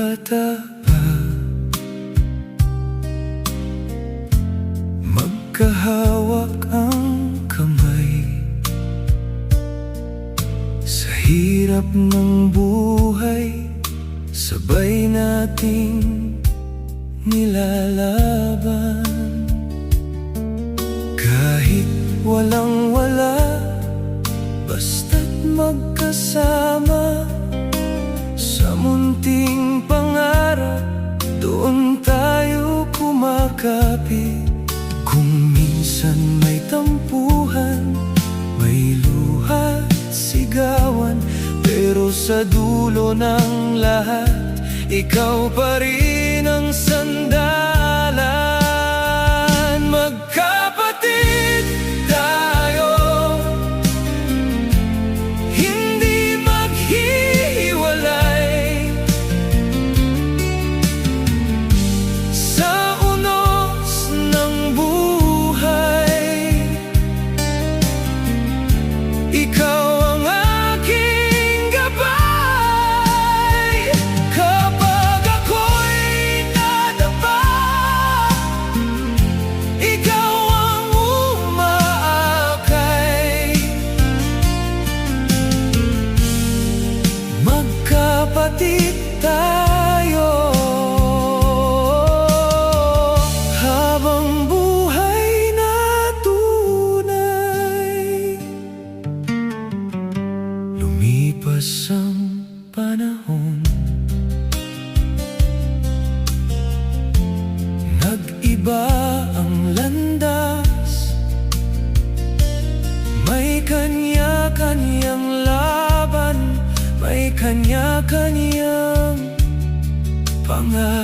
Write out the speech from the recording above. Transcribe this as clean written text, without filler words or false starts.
bata pa, magkahawak ang kamay. Sa hirap ng buhay, sabay nating nilalaban. Kahit walang-wala, basta't magkasama. Sa munting pangarap, doon tayo kumakapit. Kung minsan may tampuhan, may luha at sigawan, pero sa dulo ng lahat, ikaw pa rin ang sandalan. Magkapatid tayo, hindi maghihiwalay. Sa unos ng buhay, ikaw ang aking gabay. Kapag ako'y nadapa, ikaw ang umaakay. Magkapatid tayo, habang buhay na tunay. Lumipas ang panahon, nag-iba ang landas. May kanya-kanyang laban, may kanya-kanyang pangarap.